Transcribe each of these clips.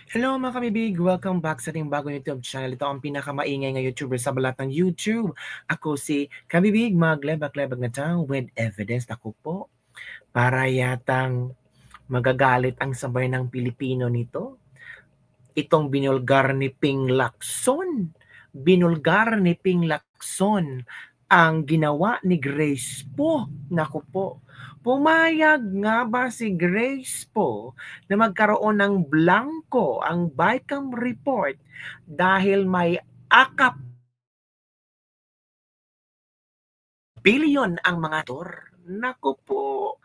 Hello mga kabibig! Welcome back sa ating bagong YouTube channel. Ito ang pinakamaingay na YouTuber sa balat ng YouTube. Ako si Kabibig, maglebak-lebak na tao with evidence. Ako po, para yatang magagalit ang sabay ng Pilipino nito. Itong binulgar ni Ping Lacson. Binulgar ni Ping Lacson ang ginawa ni Grace po. Naku po. Pumayag nga ba si Grace po na magkaroon ng blanco ang BICAM report dahil may akap billion ang mga tor? Naku po.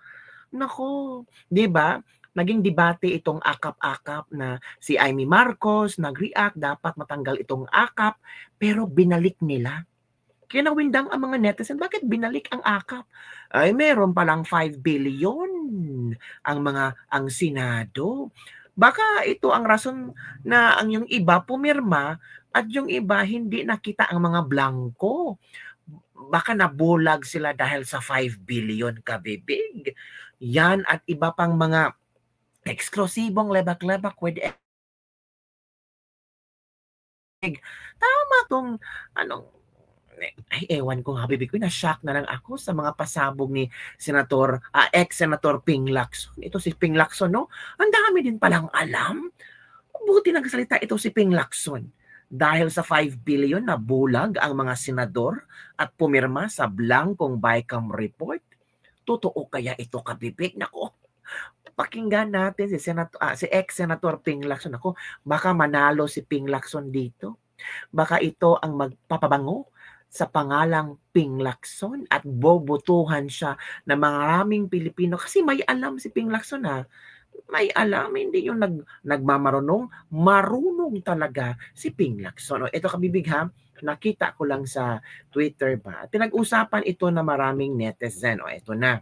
Naku, 'di ba? Naging debate itong akap-akap na si Amy Marcos nag-react dapat matanggal itong akap pero binalik nila. Kaya nawindang ang mga netizen, bakit binalik ang akap? Ay meron palang 5 billion ang Senado. Baka ito ang rason na ang yung iba pumirma at yung iba hindi nakita ang mga blanco. Baka nabulag sila dahil sa 5 billion kabibig. Yan at iba pang mga eksklusibong lebak-lebak with egg. Tama tong anong ay ewan ko habibig ko na-shock na lang ako sa mga pasabog ni ex-senator Ping Lacson. Ito si Ping Lacson, no? Ang dami din palang alam. Buti nagsalita ito si Ping Lacson. Dahil sa 5 billion na bulag ang mga senador at pumirma sa blankong BICAM report. Totoo kaya ito kabibig? Nako, pakinggan natin si ex-senator Ping Lacson. Ako, baka manalo si Ping Lacson dito. Baka ito ang magpapabango sa pangalang Ping Lacson at bobotohan siya ng maraming Pilipino kasi may alam si Ping Lacson ha. May alam, hindi yung nagmamarunong, marunong talaga si Ping Lacson. Ito kabibig ha, nakita ko lang sa Twitter ba. Pinag-usapan ito na maraming netizen. Ito na.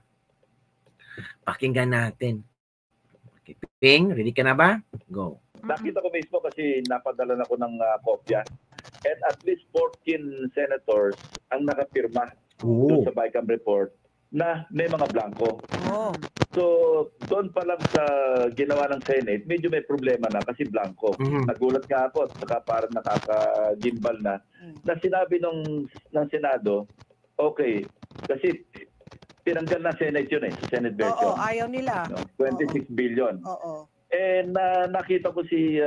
Pakinggan natin. Ping, ready ka na ba? Go. Nakita ko mismo kasi napadala na ko ng kopya. And at least 14 senators ang nakapirma doon sa BICAM report na may mga blanco. Oh. So, doon pa lang sa ginawa ng Senate, medyo may problema na kasi blanco. Nagulat nga ako at saka parang nakakagimbal na sinabi ng Senado, okay, kasi tinanggal na Senate yun Senate version. Oo, ayaw nila. 26 billion. Oo. And nakita ko si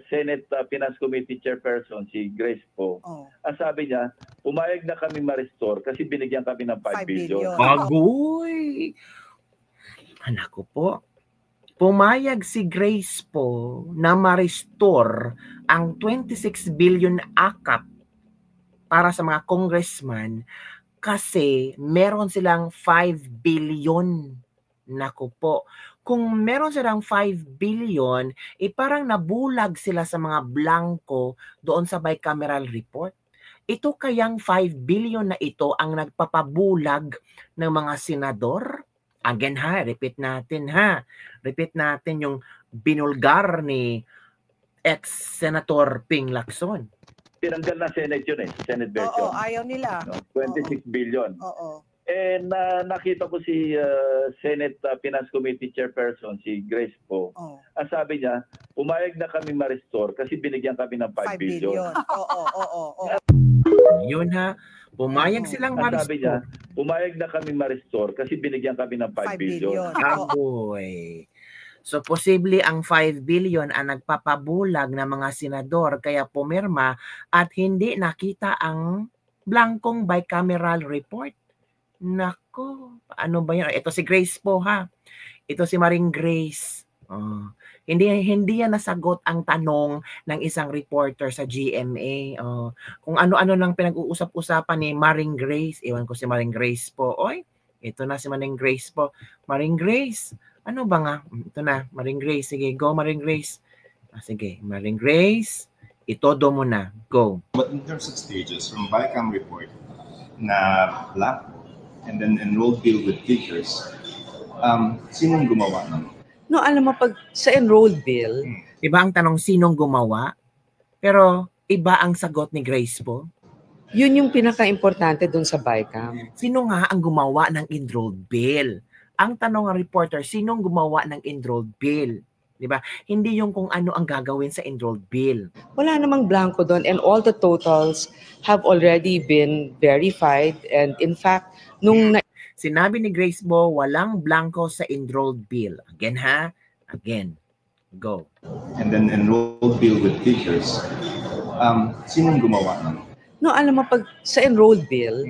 Senate Finance Committee Chairperson, si Grace po. Ang sabi niya, pumayag na kami ma-restore kasi binigyan kami ng 5 billion. Agoy! Anak ko po. Pumayag si Grace po na ma-restore ang 26 billion akap para sa mga congressman kasi meron silang 5 billion. Naku po. Kung meron silang 5 billion, parang nabulag sila sa mga blanco doon sa bicameral report. Ito kayang 5 billion na ito ang nagpapabulag ng mga senador? Again ha, repeat natin ha. Repeat natin yung binulgar ni ex-senator Ping Lacson. Tinanggal na Senate yun Senate version. Oo, ayaw nila. 26 billion. Oo. And nakita ko si Senate Finance Committee Chairperson, si Grace po. Ang sabi niya, pumayag na kami ma-restore kasi binigyan kami ng 5 billion. Oo. Yun ha, pumayag silang ma-restore. Sabi niya, pumayag na kami ma-restore kasi binigyan kami ng 5 billion. Aboy. So, posible ang 5 billion ang nagpapabulag ng mga senador kaya pumirma at hindi nakita ang blankong bicameral report. Nako, ano ba yan? Ito si Grace po ha. Ito si Maring Grace. Hindi yan nasagot ang tanong ng isang reporter sa GMA. Kung ano-ano lang pinag-uusap-usapan ni Maring Grace. Ewan ko si Maring Grace po. Oy, ito na si Maring Grace po. Maring Grace, ano ba nga? Ito na, Maring Grace. Sige, go Maring Grace. Sige, Maring Grace, itodo mo na. Go. But in terms of stages, from BICAM report na blank and then enrolled bill with figures, sinong gumawa nun? No, alam mo, pag sa enrolled bill, iba ang tanong sinong gumawa, pero iba ang sagot ni Grace po. Yun yung pinaka-importante dun sa BICAM. Sino nga ang gumawa ng enrolled bill? Ang tanong ng reporter, sinong gumawa ng enrolled bill? Di ba? Hindi yung kung ano ang gagawin sa enrolled bill. Wala namang blanco doon, and all the totals have already been verified, and in fact, nung Sinabi ni Grace Bo, walang blanco sa enrolled bill. Again ha? Again. Go. And then enrolled bill with figures. Sinong gumawa nun? No, alam mo, pag sa enrolled bill,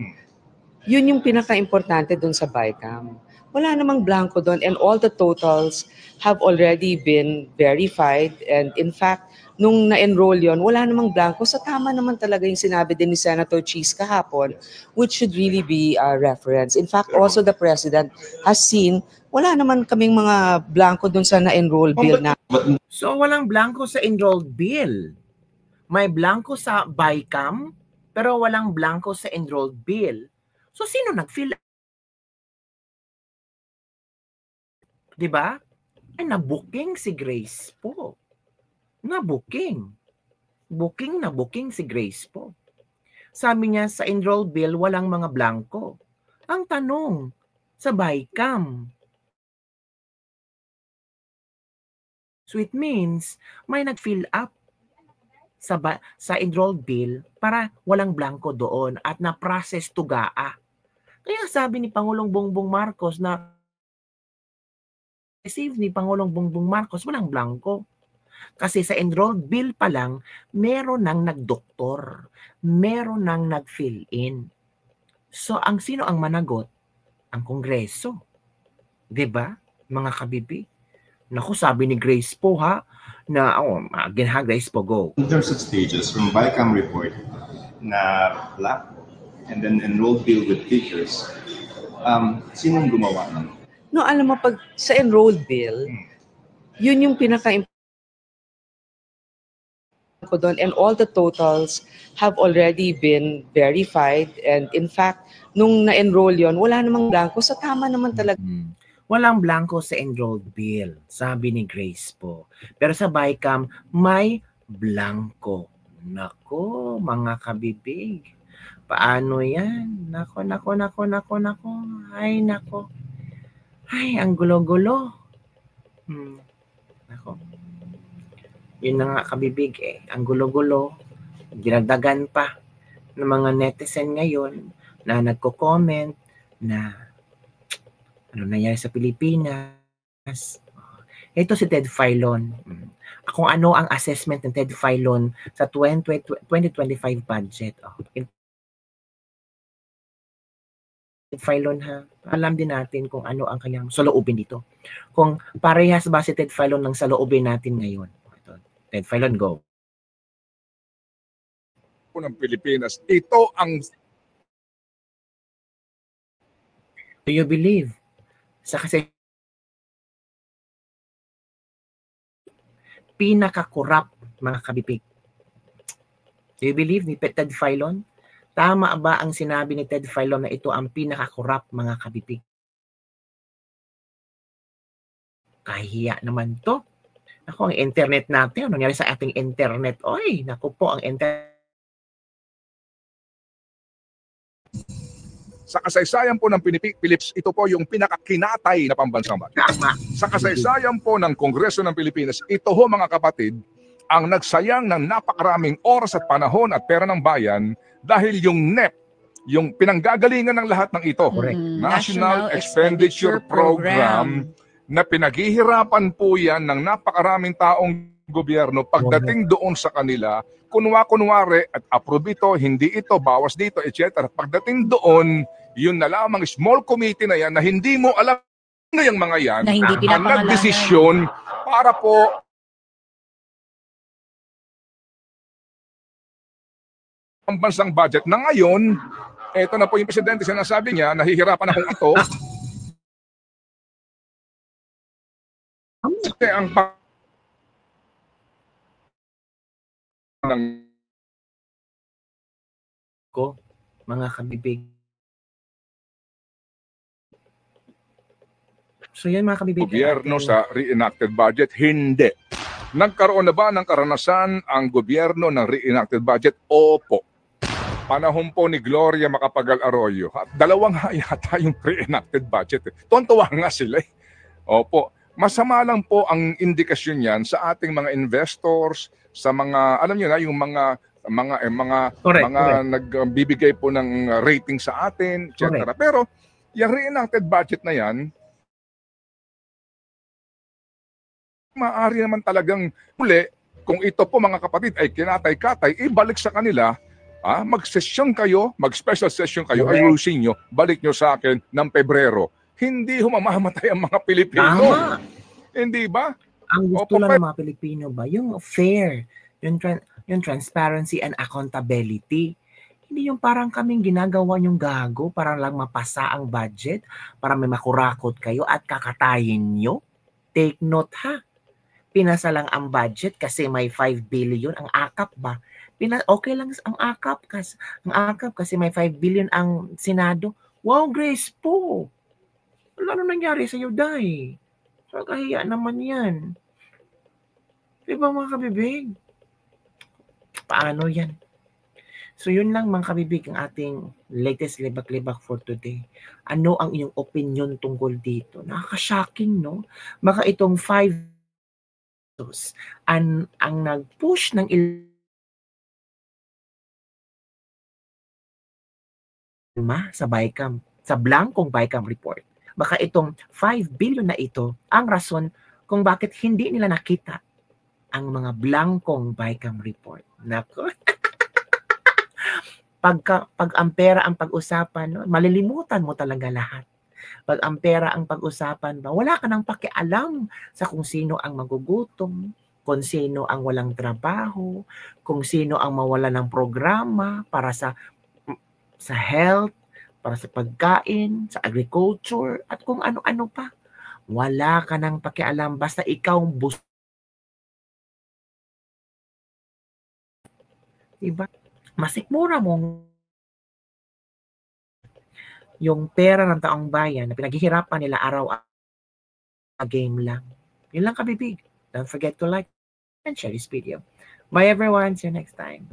yun yung pinaka-importante doon sa BICAM. Wala namang blanco doon, and all the totals have already been verified, and in fact, nung na-enroll yon, wala namang blanco. Sa tama naman talaga yung sinabi din ni Senator Cheese kahapon, which should really be a reference. In fact, also the President has seen, wala naman kaming mga blanco doon sa na-enroll bill na. So, walang blanco sa enrolled bill. May blanco sa BICAM, pero walang blanco sa enrolled bill. So, sino nag-fill? Diba? Ay, na-booking si Grace po. Na-booking. Booking si Grace po. Sabi niya, sa enrolled bill, walang mga blanco. Ang tanong, sa BICAM. So it means, may nag-fill up sa enrolled bill para walang blanco doon at na-process tugaa. Kaya sabi ni Pangulong Bongbong Marcos na receive ni Pangulong Bongbong Marcos, walang blanco. Kasi sa enrolled bill pa lang, meron nang nagdoktor, meron nang nag-fill in. So, sino ang managot? Ang Kongreso. 'Di ba, mga kabibig? Naku, sabi ni Grace po ha, na, again ha, Grace po, go. In terms of stages, from BICAM report na blanco, and then enrolled bill with figures, sinong gumawa nun? No, alam mo, pag sa enrolled bill, yun yung pinaka-importante ko doon, and all the totals have already been verified, and in fact, nung na-enroll yon, wala namang blanco. Sa tama naman talaga. Walang blanco sa enrolled bill, sabi ni Grace po. Pero sa BICAM, may blanco. Nako, mga kabibig. Paano yan? Nako. Ay, nako. Ay, ang gulo-gulo. Nako. Yun na nga, kabibig eh. Ang gulo-gulo. Dinagdagan pa ng mga netizen ngayon na nagko-comment na ano nangyari sa Pilipinas. Ito si Ted Filon. Kung ano ang assessment ng Ted Filon sa 2025 budget. Ted Filon ha, alam din natin kung ano ang kanyang saloobin dito. Kung parehas ba si Ted Filon ng saloobin natin ngayon. Ito, Ted Filon, go. Ng Pilipinas. Ito ang... Do you believe? Sa kasi pinaka-corrupt, mga kabibig. Do you believe ni Ted Filon? Tama ba ang sinabi ni Ted Filon na ito ang pinaka-corrupt, mga kabibig? Kahiya naman to. Ako, ang internet natin, ano nangyari sa ating internet? Oy, naku po, ang internet. Sa kasaysayan po ng Philippines, ito po yung pinakakinatay na pambansang budget. Sa kasaysayan po ng Kongreso ng Pilipinas, ito ho mga kapatid, ang nagsayang ng napakaraming oras at panahon at pera ng bayan dahil yung NEP, yung pinanggagalingan ng lahat ng ito, National Expenditure Program, na pinaghihirapan po yan ng napakaraming taong gobyerno pagdating doon sa kanila, kunwari at approve ito, hindi ito, bawas dito, etc. Pagdating doon, yun na lamang small committee na yan na hindi mo alam ngayang mga yan na hindi ang nagdesisyon para po ang bansang budget na ngayon, eto na po yung presidente, sinasabi niya, nahihirapan akong ito. Kasi ang ko, mga kabibig. So yan mga kabibig. Gobyerno sa reenacted budget, hindi. Nagkaroon na ba ng karanasan ang gobyerno ng reenacted budget? Opo. Panahon po ni Gloria Macapagal Arroyo. Dalawang yata yung reenacted budget. Tontuwa nga sila eh. Opo. masama lang po ang indikasyon niyan sa ating mga investors, sa mga, alam niyo na, yung mga nagbibigay po ng rating sa atin, etc. Pero yung reenacted budget na yan, maaari naman talagang muli, kung ito po mga kapatid ay kinatay-katay, ibalik sa kanila, mag-session kayo, mag-special session kayo, ayusin nyo, balik nyo sa akin ng Pebrero. Hindi humamamatay ang mga Pilipino. Hindi ba? Ang gusto lang ng mga Pilipino ba? Yung fair, yung transparency and accountability. Hindi yung parang kaming ginagawa yung gago para lang mapasa ang budget, para may makurakot kayo at kakatayin nyo. Take note ha. Pinasa lang ang budget kasi may 5 billion ang akap ba? Okay lang ang akap kasi may 5 billion ang Senado. Wow, Grace po. Ano nangyari sa iyo, Day? Kahiya naman yan. Diba mga kabibig? Paano yan? So yun lang mga kabibig ang ating latest libak-libak for today. Ano ang iyong opinion tungkol dito? Nakaka-shocking, no? Baka itong 5 ang nag-push ng sa BICAM, sa blankong BICAM report. Baka itong 5 billion na ito ang rason kung bakit hindi nila nakita ang mga blankong BICAM report. Nako. Pag ang pera ang pag-usapan, no, malilimutan mo talaga lahat. Pag ang pera ang pag-usapan ba, wala ka nang pakialam sa kung sino ang magugutom, kung sino ang walang trabaho, kung sino ang mawala ng programa para sa health, para sa pagkain, sa agriculture, at kung ano-ano pa. Wala ka nang pakialam, basta ikaw diba? Masikmura mo yung pera ng taong bayan na pinaghihirapan nila araw-araw game lang. Yun lang kabibig. Don't forget to like and share this video. Bye everyone. See you next time.